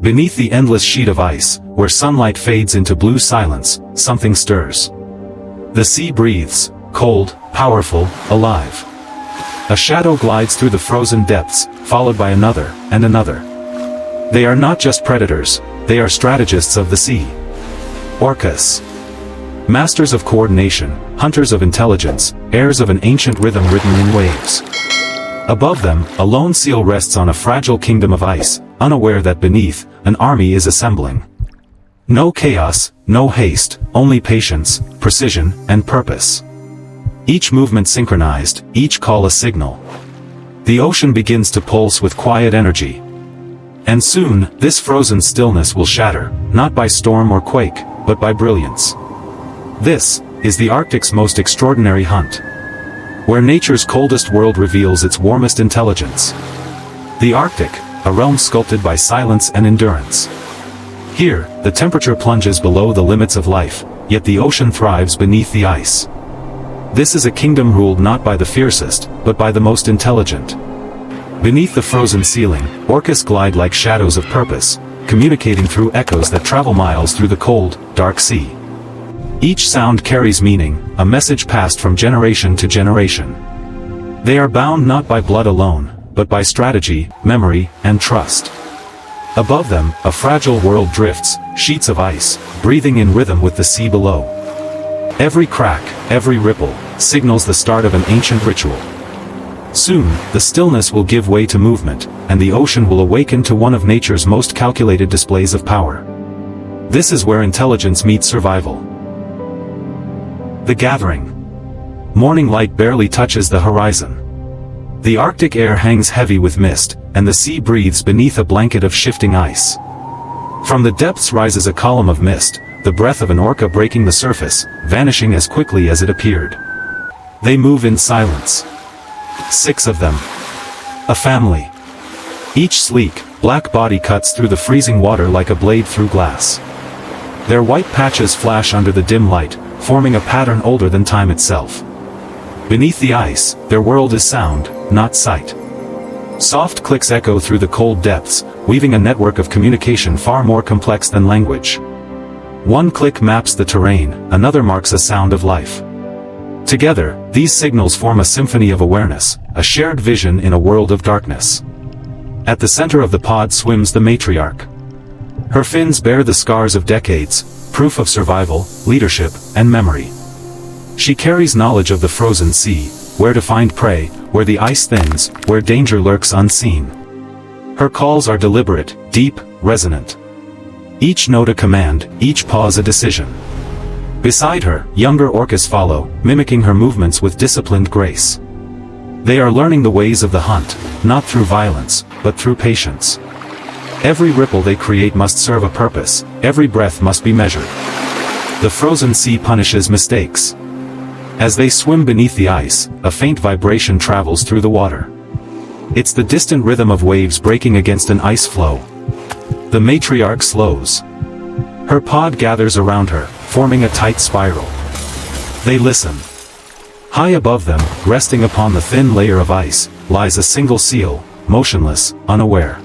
Beneath the endless sheet of ice, where sunlight fades into blue silence, something stirs. The sea breathes, cold, powerful, alive. A shadow glides through the frozen depths, followed by another, and another. They are not just predators, they are strategists of the sea. Orcas. Masters of coordination, hunters of intelligence, heirs of an ancient rhythm written in waves. Above them, a lone seal rests on a fragile kingdom of ice, unaware that beneath, an army is assembling. No chaos, no haste, only patience, precision, and purpose. Each movement synchronized, each call a signal. The ocean begins to pulse with quiet energy. And soon, this frozen stillness will shatter, not by storm or quake, but by brilliance. This is the Arctic's most extraordinary hunt, where nature's coldest world reveals its warmest intelligence. The Arctic, a realm sculpted by silence and endurance. Here, the temperature plunges below the limits of life, yet the ocean thrives beneath the ice. This is a kingdom ruled not by the fiercest, but by the most intelligent. Beneath the frozen ceiling, orcas glide like shadows of purpose, communicating through echoes that travel miles through the cold, dark sea. Each sound carries meaning, a message passed from generation to generation. They are bound not by blood alone, but by strategy, memory, and trust. Above them, a fragile world drifts, sheets of ice, breathing in rhythm with the sea below. Every crack, every ripple, signals the start of an ancient ritual. Soon, the stillness will give way to movement, and the ocean will awaken to one of nature's most calculated displays of power. This is where intelligence meets survival. The gathering. Morning light barely touches the horizon. The Arctic air hangs heavy with mist, and the sea breathes beneath a blanket of shifting ice. From the depths rises a column of mist, the breath of an orca breaking the surface, vanishing as quickly as it appeared. They move in silence. 6 of them. A family. Each sleek, black body cuts through the freezing water like a blade through glass. Their white patches flash under the dim light, forming a pattern older than time itself. Beneath the ice, their world is sound, not sight. Soft clicks echo through the cold depths, weaving a network of communication far more complex than language. One click maps the terrain, another marks a sound of life. Together, these signals form a symphony of awareness, a shared vision in a world of darkness. At the center of the pod swims the matriarch. Her fins bear the scars of decades, proof of survival, leadership, and memory. She carries knowledge of the frozen sea, where to find prey, where the ice thins, where danger lurks unseen. Her calls are deliberate, deep, resonant. Each note a command, each pause a decision. Beside her, younger orcas follow, mimicking her movements with disciplined grace. They are learning the ways of the hunt, not through violence, but through patience. Every ripple they create must serve a purpose, every breath must be measured. The frozen sea punishes mistakes. As they swim beneath the ice, a faint vibration travels through the water. It's the distant rhythm of waves breaking against an ice floe. The matriarch slows. Her pod gathers around her, forming a tight spiral. They listen. High above them, resting upon the thin layer of ice, lies a single seal, motionless, unaware.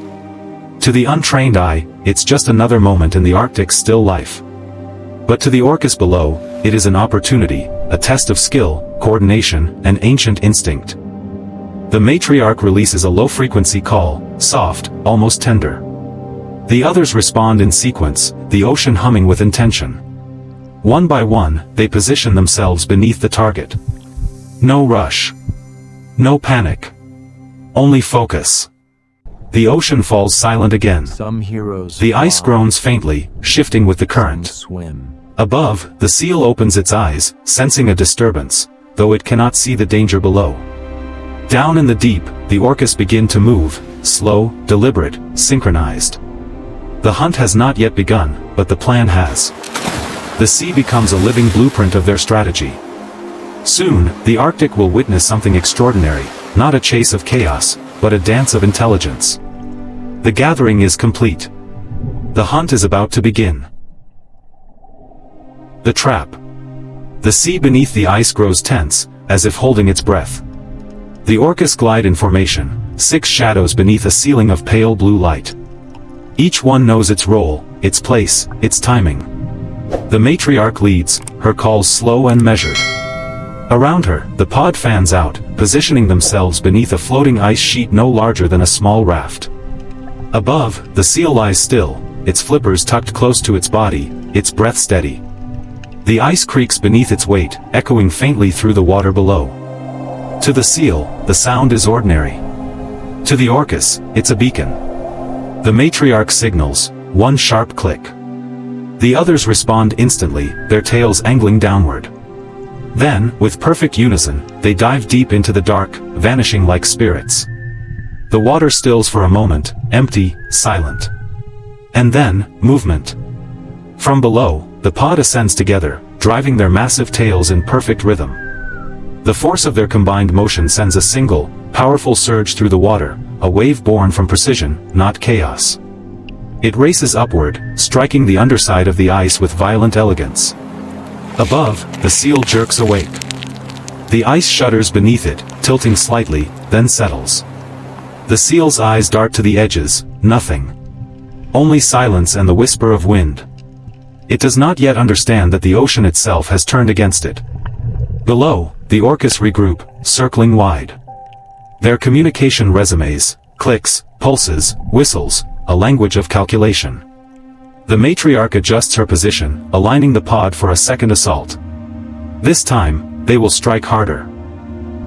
To the untrained eye, it's just another moment in the Arctic's still life. But to the orcas below, it is an opportunity, a test of skill, coordination, and ancient instinct. The matriarch releases a low-frequency call, soft, almost tender. The others respond in sequence, the ocean humming with intention. One by one, they position themselves beneath the target. No rush. No panic. Only focus. The ocean falls silent again. Some heroes the ice groans faintly, shifting with the current. Swim. Above, the seal opens its eyes, sensing a disturbance, though it cannot see the danger below. Down in the deep, the orcas begin to move, slow, deliberate, synchronized. The hunt has not yet begun, but the plan has. The sea becomes a living blueprint of their strategy. Soon, the Arctic will witness something extraordinary, not a chase of chaos, but a dance of intelligence. The gathering is complete. The hunt is about to begin. The trap. The sea beneath the ice grows tense, as if holding its breath. The orcas glide in formation, 6 shadows beneath a ceiling of pale blue light. Each one knows its role, its place, its timing. The matriarch leads, her calls slow and measured. Around her, the pod fans out, positioning themselves beneath a floating ice sheet no larger than a small raft. Above, the seal lies still, its flippers tucked close to its body, its breath steady. The ice creaks beneath its weight, echoing faintly through the water below. To the seal, the sound is ordinary. To the orcas, it's a beacon. The matriarch signals, one sharp click. The others respond instantly, their tails angling downward. Then, with perfect unison, they dive deep into the dark, vanishing like spirits. The water stills for a moment, empty, silent. And then, movement. From below, the pod ascends together, driving their massive tails in perfect rhythm. The force of their combined motion sends a single, powerful surge through the water, a wave born from precision, not chaos. It races upward, striking the underside of the ice with violent elegance. Above, the seal jerks awake. The ice shudders beneath it, tilting slightly, then settles. The seal's eyes dart to the edges, nothing. Only silence and the whisper of wind. It does not yet understand that the ocean itself has turned against it. Below, the orcas regroup, circling wide. Their communication resumes, clicks, pulses, whistles, a language of calculation. The matriarch adjusts her position, aligning the pod for a second assault. This time, they will strike harder.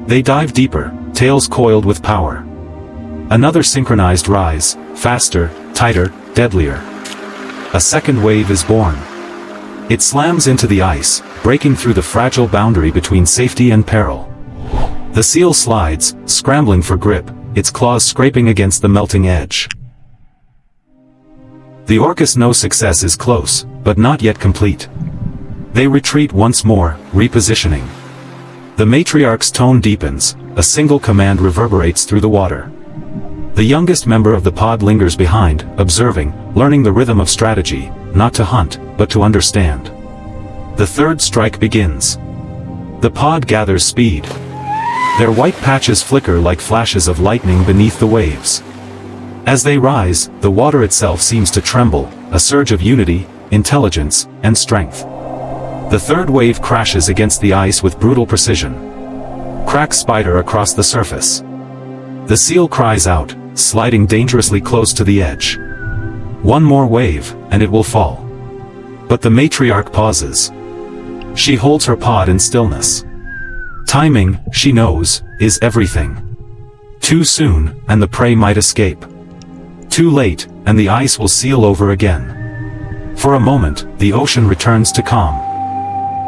They dive deeper, tails coiled with power. Another synchronized rise, faster, tighter, deadlier. A second wave is born. It slams into the ice, breaking through the fragile boundary between safety and peril. The seal slides, scrambling for grip, its claws scraping against the melting edge. The orcas know success is close, but not yet complete. They retreat once more, repositioning. The matriarch's tone deepens, a single command reverberates through the water. The youngest member of the pod lingers behind, observing, learning the rhythm of strategy, not to hunt, but to understand. The third strike begins. The pod gathers speed. Their white patches flicker like flashes of lightning beneath the waves. As they rise, the water itself seems to tremble, a surge of unity, intelligence, and strength. The third wave crashes against the ice with brutal precision. Cracks spider across the surface. The seal cries out, sliding dangerously close to the edge. One more wave, and it will fall. But the matriarch pauses. She holds her pod in stillness. Timing, she knows, is everything. Too soon, and the prey might escape. Too late, and the ice will seal over again. For a moment, the ocean returns to calm.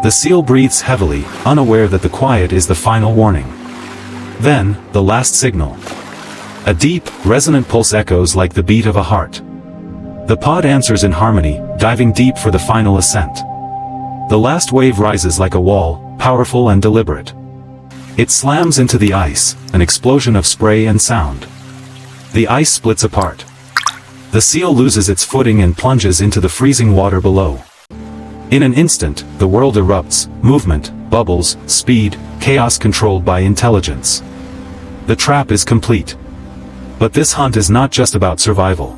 The seal breathes heavily, unaware that the quiet is the final warning. Then, the last signal. A deep, resonant pulse echoes like the beat of a heart. The pod answers in harmony, diving deep for the final ascent. The last wave rises like a wall, powerful and deliberate. It slams into the ice, an explosion of spray and sound. The ice splits apart. The seal loses its footing and plunges into the freezing water below. In an instant, the world erupts, movement, bubbles, speed, chaos controlled by intelligence. The trap is complete. But this hunt is not just about survival.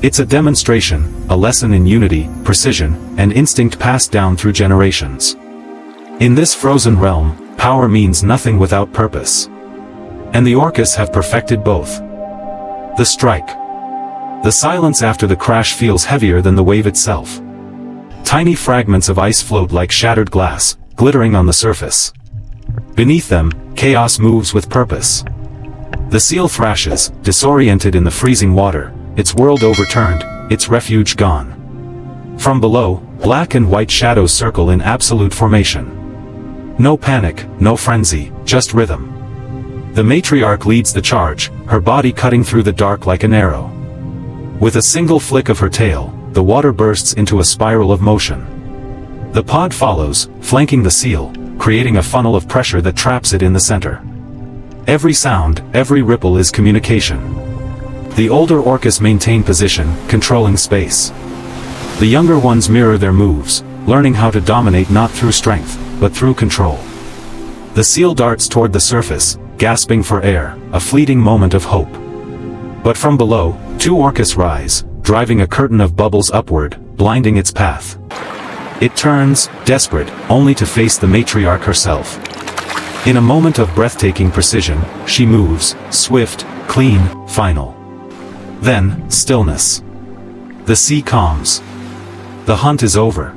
It's a demonstration, a lesson in unity, precision, and instinct passed down through generations. In this frozen realm, power means nothing without purpose. And the orcas have perfected both. The strike. The silence after the crash feels heavier than the wave itself. Tiny fragments of ice float like shattered glass, glittering on the surface. Beneath them, chaos moves with purpose. The seal thrashes, disoriented in the freezing water, its world overturned, its refuge gone. From below, black and white shadows circle in absolute formation. No panic, no frenzy, just rhythm. The matriarch leads the charge, her body cutting through the dark like an arrow. With a single flick of her tail, the water bursts into a spiral of motion. The pod follows, flanking the seal, creating a funnel of pressure that traps it in the center. Every sound, every ripple is communication. The older orcas maintain position, controlling space. The younger ones mirror their moves, learning how to dominate not through strength, but through control. The seal darts toward the surface, gasping for air, a fleeting moment of hope. But from below, two orcas rise, driving a curtain of bubbles upward, blinding its path. It turns, desperate, only to face the matriarch herself. In a moment of breathtaking precision, she moves, swift, clean, final. Then, stillness. The sea calms. The hunt is over.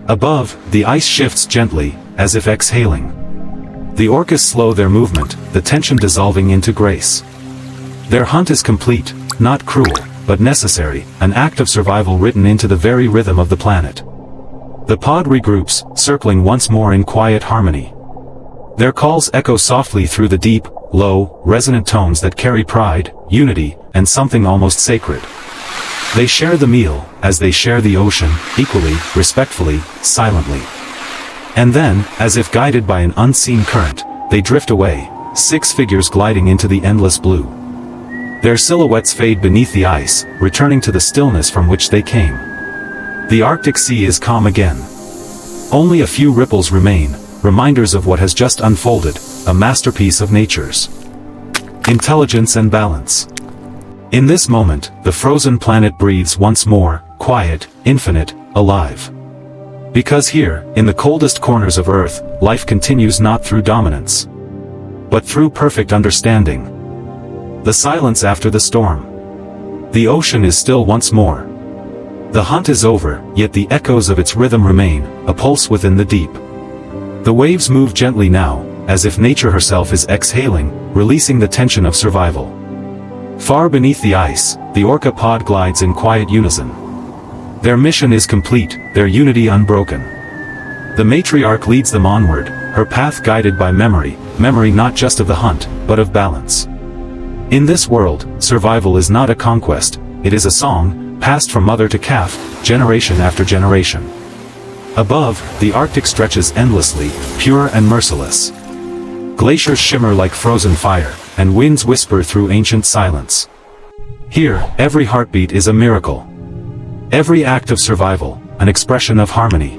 Above, the ice shifts gently, as if exhaling. The orcas slow their movement, the tension dissolving into grace. Their hunt is complete, not cruel, but necessary, an act of survival written into the very rhythm of the planet. The pod regroups, circling once more in quiet harmony. Their calls echo softly through the deep, low, resonant tones that carry pride, unity, and something almost sacred. They share the meal, as they share the ocean, equally, respectfully, silently. And then, as if guided by an unseen current, they drift away, 6 figures gliding into the endless blue. Their silhouettes fade beneath the ice, returning to the stillness from which they came. The Arctic Sea is calm again. Only a few ripples remain, reminders of what has just unfolded, a masterpiece of nature's intelligence and balance. In this moment, the frozen planet breathes once more, quiet, infinite, alive. Because here, in the coldest corners of Earth, life continues not through dominance, but through perfect understanding. The silence after the storm. The ocean is still once more. The hunt is over, yet the echoes of its rhythm remain, a pulse within the deep. The waves move gently now, as if nature herself is exhaling, releasing the tension of survival. Far beneath the ice, the orca pod glides in quiet unison. Their mission is complete, their unity unbroken. The matriarch leads them onward, her path guided by memory, memory not just of the hunt, but of balance. In this world, survival is not a conquest, it is a song, passed from mother to calf, generation after generation. Above, the Arctic stretches endlessly, pure and merciless. Glaciers shimmer like frozen fire, and winds whisper through ancient silence. Here, every heartbeat is a miracle. Every act of survival, an expression of harmony.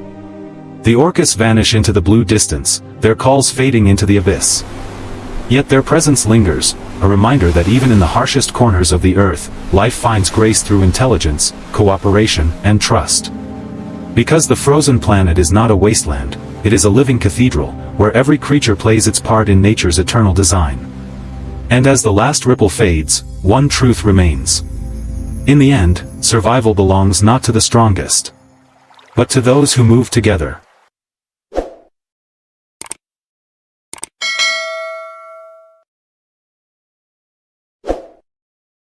The orcas vanish into the blue distance, their calls fading into the abyss. Yet their presence lingers, a reminder that even in the harshest corners of the earth, life finds grace through intelligence, cooperation, and trust. Because the frozen planet is not a wasteland, it is a living cathedral, where every creature plays its part in nature's eternal design. And as the last ripple fades, one truth remains. In the end, survival belongs not to the strongest, but to those who move together.